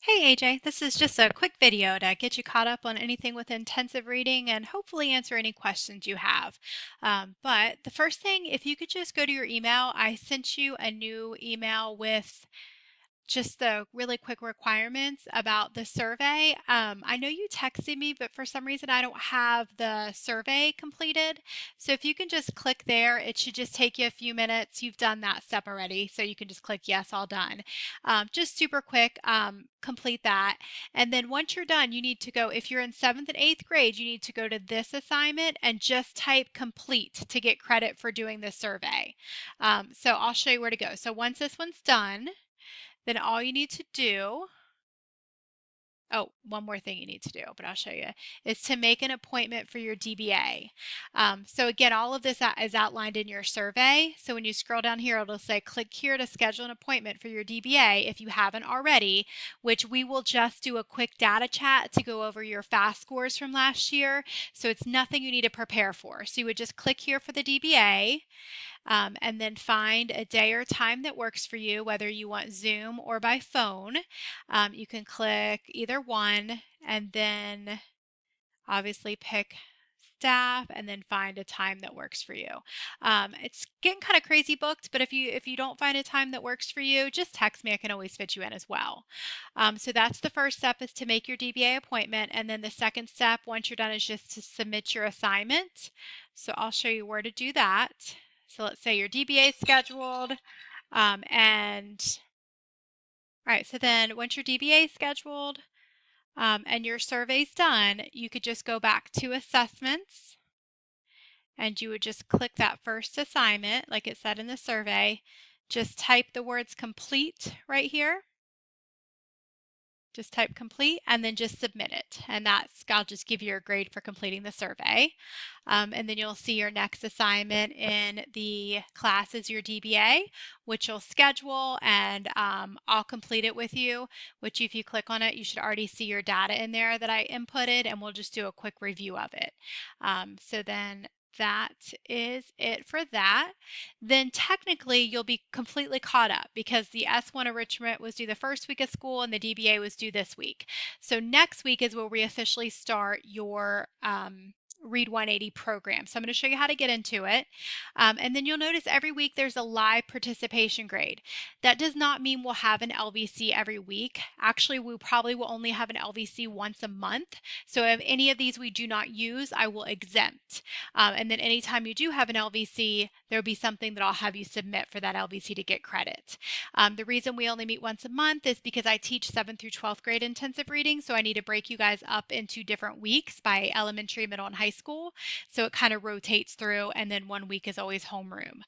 Hey AJ, this is just a quick video to get you caught up on anything with intensive reading and hopefully answer any questions you have. But the first thing, if you could just go to your email, I sent you a new email with just the really quick requirements about the survey. I know you texted me, but for some reason I don't have the survey completed. So if you can just click there, it should just take you a few minutes. You've done that step already, so you can just click yes, all done. Just super quick, complete that. And then once you're done, you need to go, if you're in 7th and 8th grade, you need to go to this assignment and just type complete to get credit for doing this survey. So I'll show you where to go. So once this one's done, then all you need to do, oh, one more thing you need to do, but I'll show you, is to make an appointment for your DBA. So again, all of this is outlined in your survey. So when you scroll down here, it'll say click here to schedule an appointment for your DBA if you haven't already, which we will just do a quick data chat to go over your FAST scores from last year. So it's nothing you need to prepare for. So you would just click here for the DBA. And then find a day or time that works for you, whether you want Zoom or by phone. You can click either one and then obviously pick staff and then find a time that works for you. It's getting kind of crazy booked, but if you don't find a time that works for you, just text me. I can always fit you in as well. So that's the first step, is to make your DBA appointment, and then the second step once you're done is just to submit your assignment. So I'll show you where to do that. So let's say your DBA is scheduled, and all right, so then once your DBA is scheduled, and your survey's done, you could just go back to assessments and you would just click that first assignment like it said in the survey. Just type the words complete right here. Just type complete and then just submit it. And I'll just give you your grade for completing the survey. And then you'll see your next assignment in the class is your DBA, which you'll schedule, and I'll complete it with you, which if you click on it, you should already see your data in there that I inputted, and we'll just do a quick review of it. So then that is it for that. Then technically you'll be completely caught up because the S1 enrichment was due the first week of school and the DBA was due this week. So next week is where we officially start your Read 180 program. So I'm going to show you how to get into it. And then you'll notice every week there's a live participation grade. That does not mean we'll have an LVC every week. Actually, we probably will only have an LVC once a month. So if any of these we do not use, I will exempt. And then anytime you do have an LVC, there'll be something that I'll have you submit for that LVC to get credit. The reason we only meet once a month is because I teach 7th through 12th grade intensive reading, so I need to break you guys up into different weeks by elementary, middle, and high school. So it kind of rotates through, and then one week is always homeroom.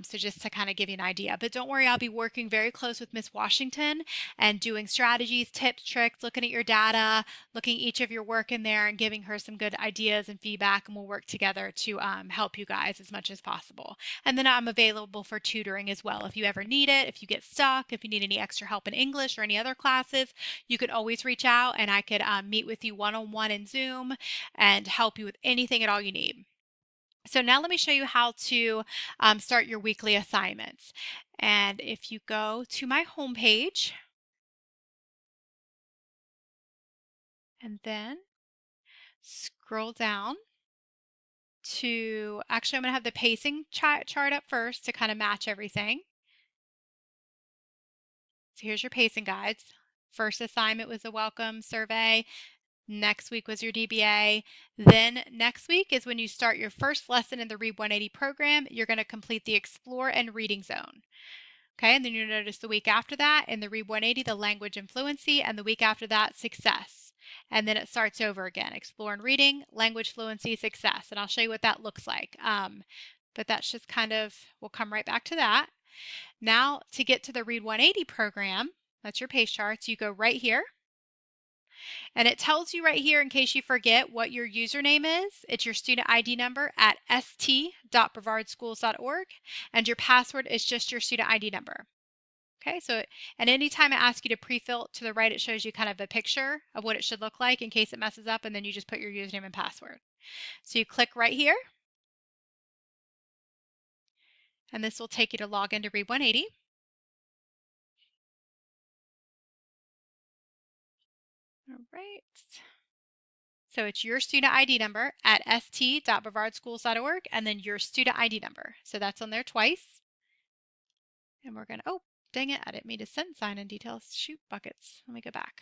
So just to kind of give you an idea. But don't worry, I'll be working very close with Miss Washington and doing strategies, tips, tricks, looking at your data, looking at each of your work in there and giving her some good ideas and feedback, and we'll work together to help you guys as much as possible. And then I'm available for tutoring as well. If you ever need it, if you get stuck, if you need any extra help in English or any other classes, you can always reach out and I could meet with you one-on-one in Zoom and help you with anything at all you need. So now let me show you how to start your weekly assignments. And if you go to my homepage and then scroll down to, actually I'm going to have the pacing chart up first to kind of match everything. So here's your pacing guides. First assignment was a welcome survey. Next week was your DBA. Then next week is when you start your first lesson in the Read 180 program. You're going to complete the Explore and Reading Zone. Okay, and then you'll notice the week after that in the Read 180, the language and fluency, and the week after that, success. And then it starts over again, Explore and Reading, language fluency, success. And I'll show you what that looks like. But that's just kind of, we'll come right back to that. Now to get to the Read 180 program, that's your pace charts, you go right here. And it tells you right here, in case you forget, what your username is. It's your student ID number at st.brevardschools.org, and your password is just your student ID number. Okay, so and anytime I ask you to pre-fill to the right, it shows you kind of a picture of what it should look like in case it messes up, and then you just put your username and password. So you click right here, and this will take you to log into Read 180. All right. So it's your student ID number at st.brevardschools.org and then your student ID number. So that's on there twice. And we're going to, oh, dang it, I didn't mean to send sign-in details. Shoot, buckets. Let me go back.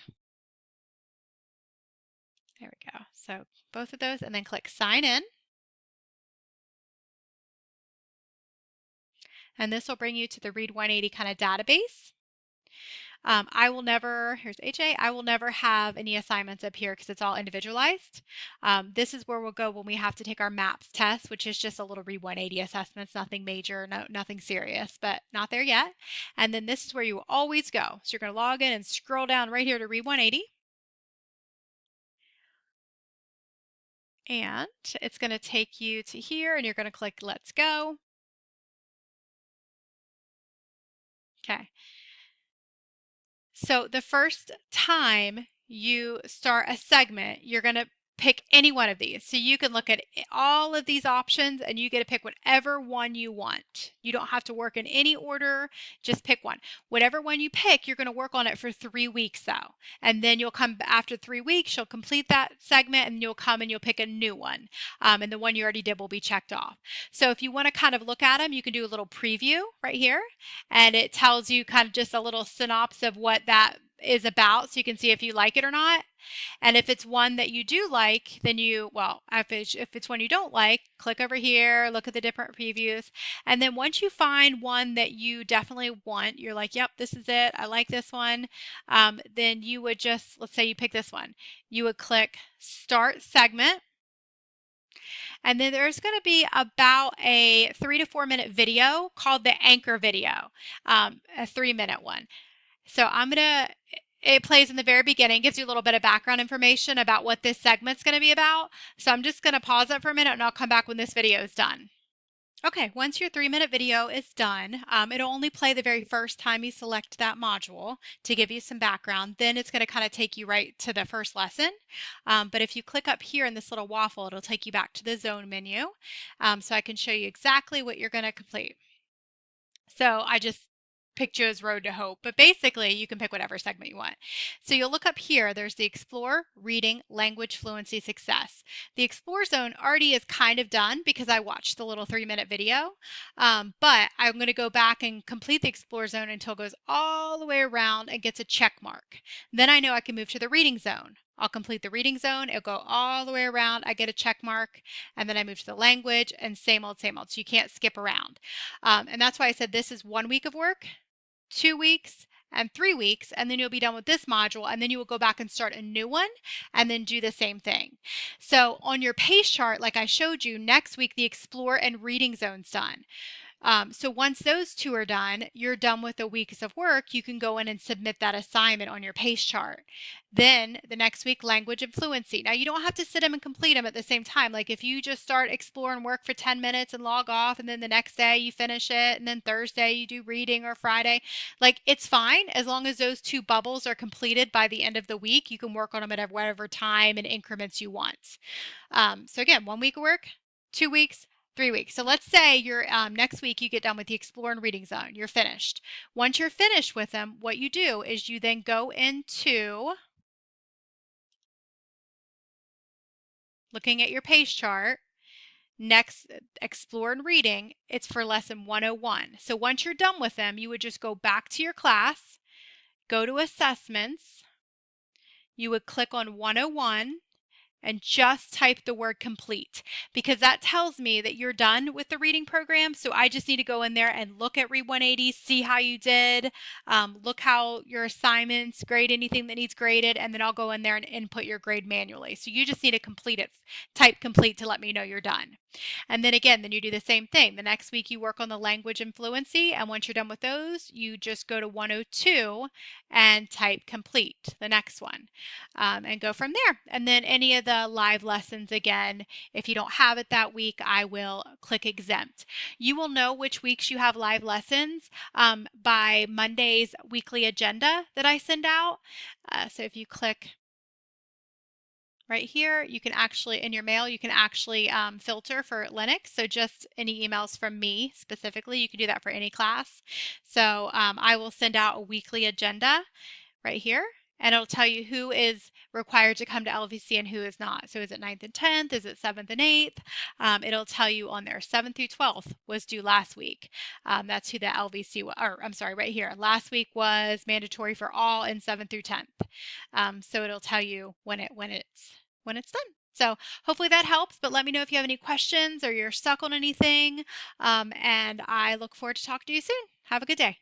There we go. So both of those, and then click sign in. And this will bring you to the Read 180 kind of database. I will never, here's AJ, I will never have any assignments up here because it's all individualized. This is where we'll go when we have to take our MAPS test, which is just a little Read 180 assessments, nothing major, nothing serious, but not there yet. And then this is where you will always go. So you're going to log in and scroll down right here to Read 180. And it's going to take you to here and you're going to click Let's Go. Okay. So the first time you start a segment, you're going to pick any one of these. So you can look at all of these options and you get to pick whatever one you want. You don't have to work in any order, just pick one. Whatever one you pick, you're going to work on it for 3 weeks though. And then you'll come after 3 weeks, you'll complete that segment and you'll come and you'll pick a new one. And the one you already did will be checked off. So if you want to kind of look at them, you can do a little preview right here. And it tells you kind of just a little synopsis of what that is about so you can see if you like it or not. And if it's one that you do like, then if it's one you don't like, click over here, look at the different previews. And then once you find one that you definitely want, you're like, yep, this is it, I like this one, then you would just, let's say you pick this one, you would click Start Segment. And then there's going to be about a 3 to 4 minute video called the anchor video, a 3-minute one. So it plays in the very beginning, gives you a little bit of background information about what this segment's going to be about. So I'm just going to pause it for a minute and I'll come back when this video is done. Okay, once your 3-minute video is done, it'll only play the very first time you select that module to give you some background. Then it's going to kind of take you right to the first lesson. But if you click up here in this little waffle, it'll take you back to the zone menu. So I can show you exactly what you're going to complete. So I just picked you as Road to Hope, but basically you can pick whatever segment you want. So you'll look up here, there's the Explore, Reading, Language, Fluency, Success. The Explore zone already is kind of done because I watched the little 3-minute video, but I'm going to go back and complete the Explore zone until it goes all the way around and gets a check mark. Then I know I can move to the Reading zone. I'll complete the reading zone, it'll go all the way around, I get a check mark, and then I move to the language, and same old, so you can't skip around. And that's why I said this is 1 week of work, 2 weeks, and 3 weeks, and then you'll be done with this module, and then you will go back and start a new one, and then do the same thing. So on your pace chart, like I showed you, next week the Explore and Reading zone's done. So once those two are done, you're done with the weeks of work. You can go in and submit that assignment on your pace chart. Then the next week, language and fluency. Now you don't have to sit them and complete them at the same time. Like if you just start Explore and work for 10 minutes and log off, and then the next day you finish it, and then Thursday you do reading, or Friday, like it's fine as long as those 2 bubbles are completed by the end of the week. You can work on them at whatever time and increments you want. So again, 1 week of work, 2 weeks, 3 weeks. So let's say you're next week you get done with the Explore and Reading zone. You're finished. Once you're finished with them, what you do is you then go into looking at your pace chart. Next, Explore and Reading, it's for lesson 101. So once you're done with them, you would just go back to your class, go to Assessments, you would click on 101, and just type the word complete, because that tells me that you're done with the reading program. So I just need to go in there and look at Read 180, see how you did, look how your assignments, grade anything that needs graded, and then I'll go in there and input your grade manually. So you just need to complete it, type complete to let me know you're done. And then again, then you do the same thing. The next week you work on the language and fluency, and once you're done with those, you just go to 102 and type complete, the next one, and go from there. And then any of the live lessons, again, if you don't have it that week, I will click exempt. You will know which weeks you have live lessons by Monday's weekly agenda that I send out. So if you click right here, you can actually, in your mail, you can actually filter for Linux. So just any emails from me specifically, you can do that for any class. So I will send out a weekly agenda right here. and it'll tell you who is required to come to LVC and who is not. So is it 9th and 10th? Is it 7th and 8th? It'll tell you on there 7th through 12th was due last week. That's who the LVC, or I'm sorry, right here. Last week was mandatory for all in 7th through 10th. So it'll tell you when it's done. So hopefully that helps, but let me know if you have any questions or you're stuck on anything. And I look forward to talking to you soon. Have a good day.